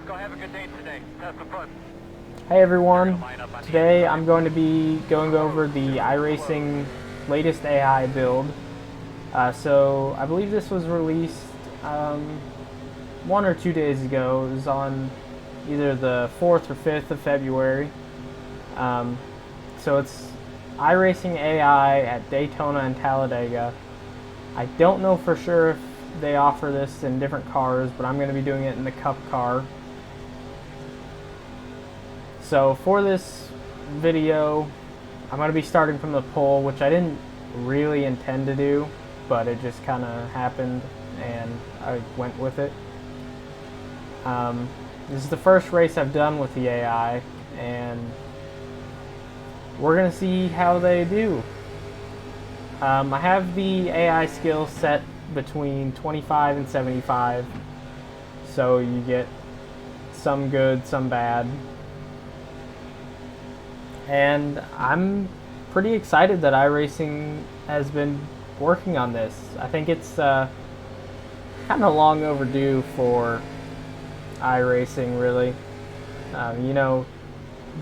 go have a good day today. Have some fun. Hey everyone, today I'm going to be going over the iRacing latest AI build. So I believe this was released 1 or 2 days ago. It was on either the 4th or 5th of February. So it's iRacing AI at Daytona and Talladega. I don't know for sure if they offer this in different cars, but I'm going to be doing it in the Cup car. So for this video, I'm going to be starting from the pole, which I didn't really intend to do, but it just kind of happened and I went with it. This is the first race I've done with the AI, and we're going to see how they do. I have the AI skill set between 25 and 75, so you get some good, some bad. And I'm pretty excited that iRacing has been working on this. I think it's kind of long overdue for iRacing, really. You know,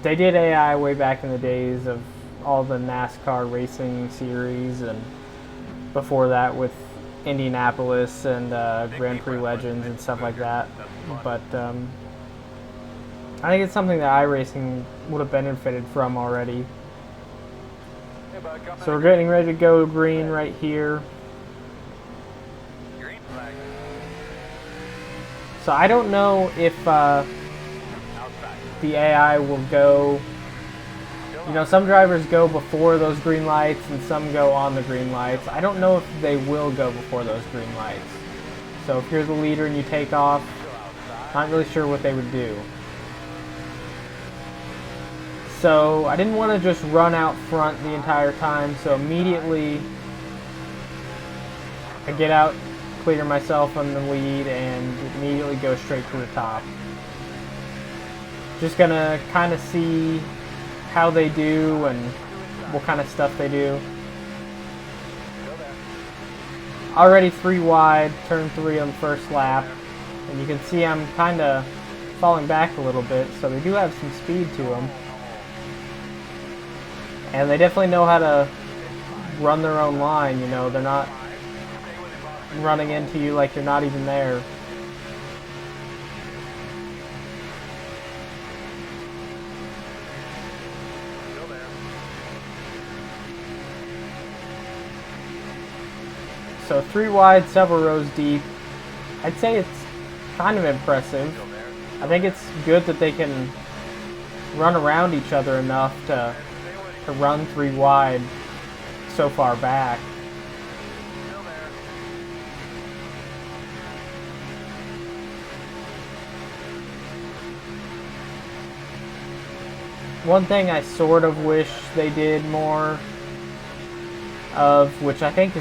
they did AI way back in the days of all the NASCAR racing series, and before that with Indianapolis and Grand Prix Legends and stuff like that. But I think it's something that iRacing would have benefited from already. So we're getting ready to go green right here. So I don't know if the AI will go, you know, some drivers go before those green lights and some go on the green lights. I don't know if they will go before those green lights. So if you're the leader and you take off, not really sure what they would do. So I didn't want to just run out front the entire time, so immediately I get out, clear myself on the lead, and immediately go straight to the top. Just gonna kind of see how they do and what kind of stuff they do. Already 3 wide, turn 3 on the first lap, and you can see I'm kind of falling back a little bit, so they do have some speed to them. And they definitely know how to run their own line, you know, they're not running into you like you're not even there. So 3 wide, several rows deep. I'd say it's kind of impressive. I think it's good that they can run around each other enough to run 3 wide so far back. One thing I sort of wish they did more of, which I think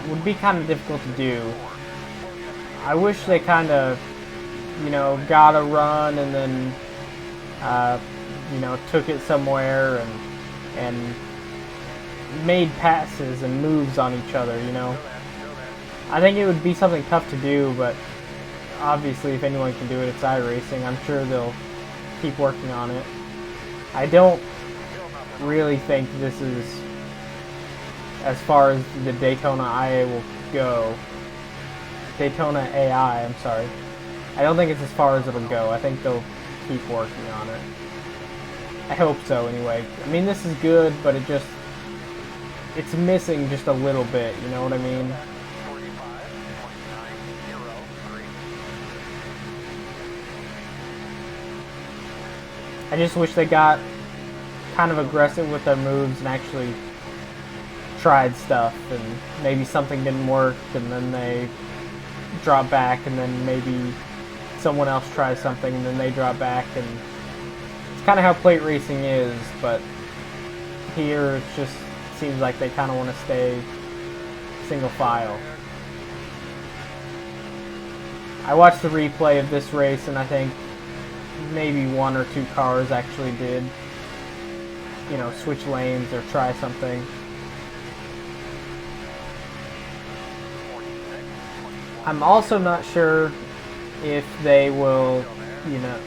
would be kind of difficult to do. I wish they kind of, you know, got a run and then, you know, took it somewhere and made passes and moves on each other, you know. I think it would be something tough to do, but obviously if anyone can do it, it's iRacing. I'm sure they'll keep working on it. I don't really think this is as far as the Daytona IA will go. Daytona AI, I'm sorry. I don't think it's as far as it'll go. I think they'll keep working on it. I hope so, anyway. I mean, this is good, but it's missing just a little bit, you know what I mean? I just wish they got kind of aggressive with their moves and actually tried stuff, and maybe something didn't work, and then they drop back, and then maybe someone else tries something, and then they drop back, and kind of how plate racing is, but here it just seems like they kind of want to stay single file. I watched the replay of this race, and I think maybe 1 or 2 cars actually did, you know, switch lanes or try something. I'm also not sure if they will you know,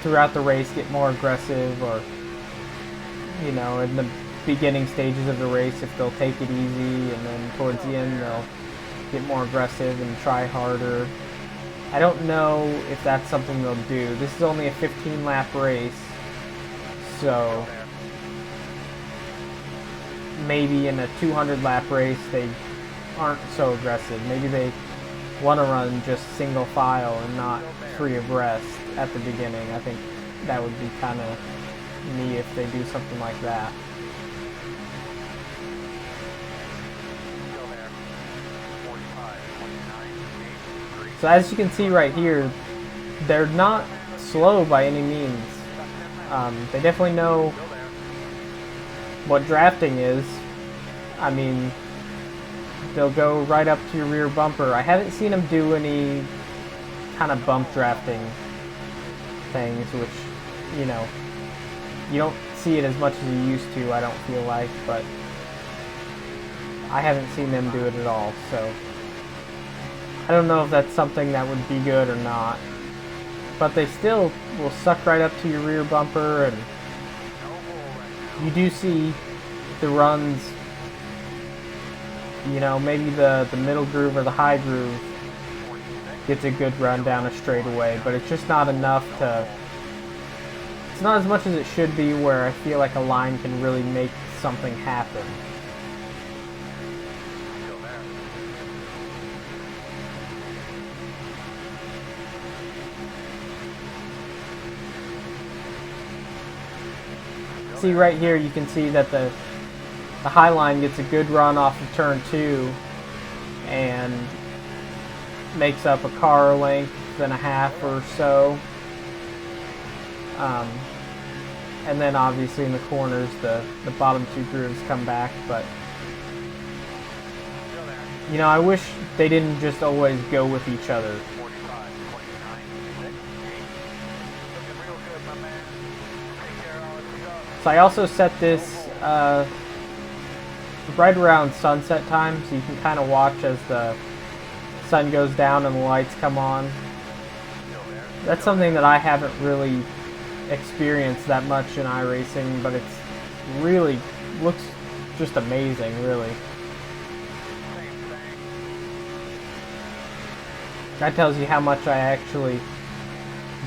throughout the race get more aggressive, or, you know, in the beginning stages of the race, if they'll take it easy, and then towards the end they'll get more aggressive and try harder. I don't know if that's something they'll do. This is only a 15-lap race, so maybe in a 200-lap race they aren't so aggressive. Maybe they want to run just single file and not free abreast at the beginning. I think that would be kind of neat if they do something like that. So as you can see right here, they're not slow by any means. They definitely know what drafting is. I mean, they'll go right up to your rear bumper. I haven't seen them do any kind of bump drafting things, which, you know, you don't see it as much as you used to, I don't feel like, but I haven't seen them do it at all, so I don't know if that's something that would be good or not. But they still will suck right up to your rear bumper, and you do see the runs, you know, maybe the middle groove or the high groove gets a good run down a straightaway, but it's just not enough to, it's not as much as it should be where I feel like a line can really make something happen. See right here, you can see that the high line gets a good run off of turn 2 and makes up a car length and a half or so. And then obviously in the corners, the bottom 2 grooves come back, but you know, I wish they didn't just always go with each other. So I also set this right around sunset time, so you can kind of watch as the sun goes down and the lights come on. That's something that I haven't really experienced that much in iRacing, but it's really looks just amazing, really. That tells you how much I actually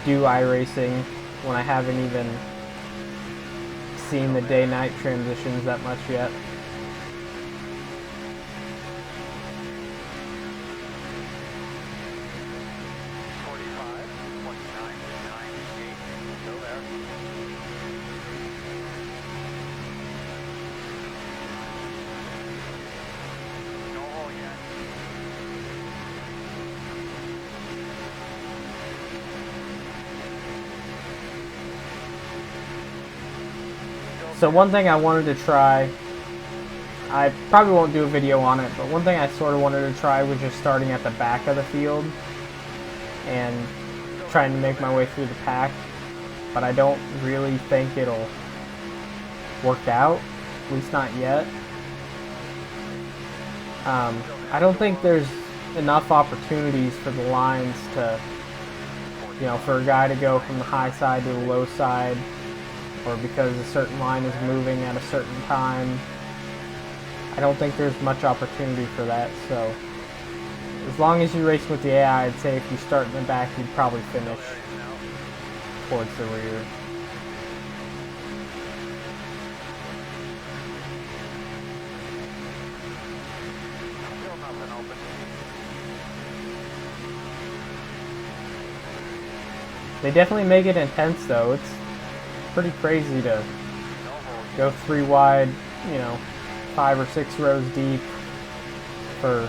do iRacing when I haven't even seen the day-night transitions that much yet. So one thing I wanted to try, I probably won't do a video on it, but one thing I sort of wanted to try was just starting at the back of the field and trying to make my way through the pack, but I don't really think it'll work out, at least not yet. I don't think there's enough opportunities for the lines to, you know, for a guy to go from the high side to the low side, or because a certain line is moving at a certain time. I don't think there's much opportunity for that, so as long as you race with the AI, I'd say if you start in the back, you'd probably finish towards the rear. They definitely make it intense though. It's pretty crazy to go 3 wide, you know, 5 or 6 rows deep for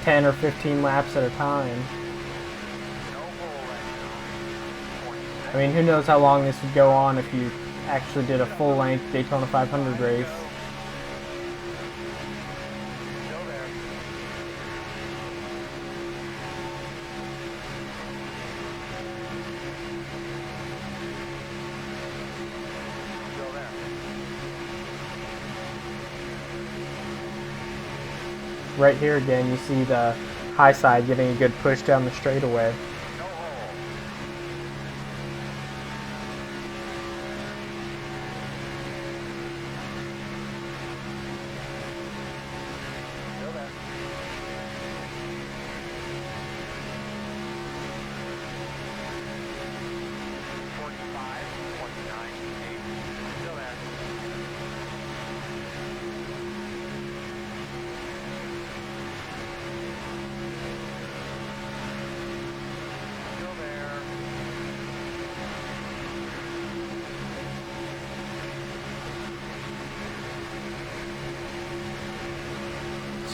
10 or 15 laps at a time. I mean, who knows how long this would go on if you actually did a full-length Daytona 500 race. Right here again, you see the high side getting a good push down the straightaway.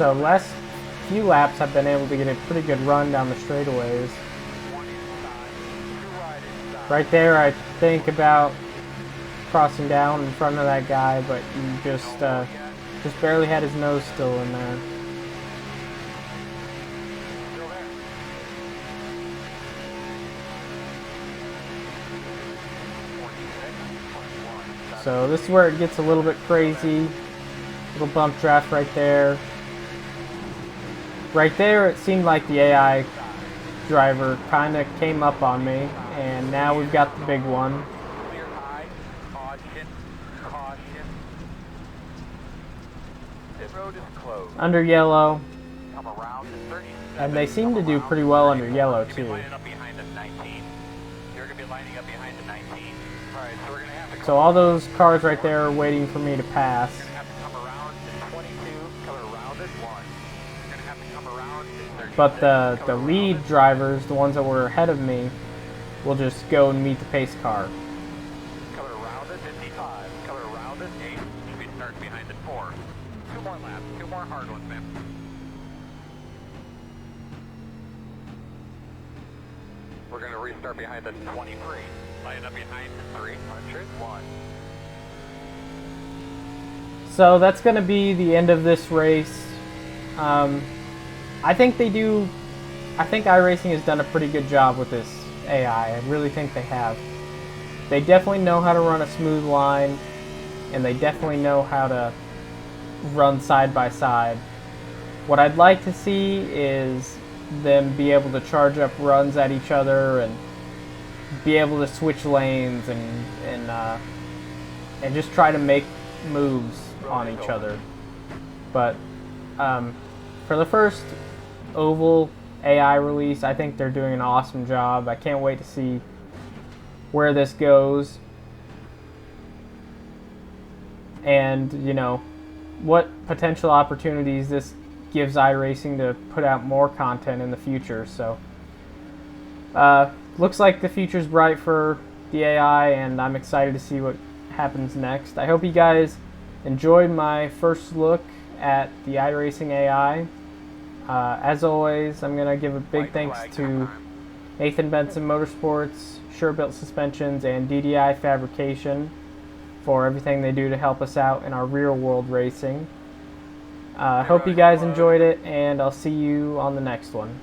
So last few laps I've been able to get a pretty good run down the straightaways. Right there I think about crossing down in front of that guy, but he just barely had his nose still in there. So this is where it gets a little bit crazy. Little bump draft right there. Right there it seemed like the AI driver kind of came up on me, and now we've got the big one. Clear high. Caution. Caution. Pit road is closed. Under yellow, Come around to 37. and they seem to do pretty well under yellow too. Lining up behind the 19. You're going to be lining up behind the 19. Alright, so we're going to have to So all those cars right there are waiting for me to pass. You're going to have to come around to 22, come around at 1. You're going to have to come around to 36. But the lead drivers, the ones that were ahead of me, will just go and meet the pace car. Coming around at 55. Coming around at 8. You'll be starting behind at 4. 2 more laps. 2 more hard ones, man. We're going to restart behind the 23. Line up behind the 301. So that's going to be the end of this race. I think iRacing has done a pretty good job with this AI. I really think they have. They definitely know how to run a smooth line, and they definitely know how to run side by side. What I'd like to see is them be able to charge up runs at each other and be able to switch lanes and just try to make moves on each other. But for the first oval AI release, I think they're doing an awesome job. I can't wait to see where this goes, and you know what potential opportunities this gives iRacing to put out more content in the future. So looks like the future's bright for the AI, and I'm excited to see what happens next. I hope you guys enjoyed my first look at the iRacing AI. As always, I'm going to give a big thanks to Nathan Benson Motorsports, Sure Built Suspensions, and DDI Fabrication for everything they do to help us out in our real world racing. Hope you guys enjoyed it, and I'll see you on the next one.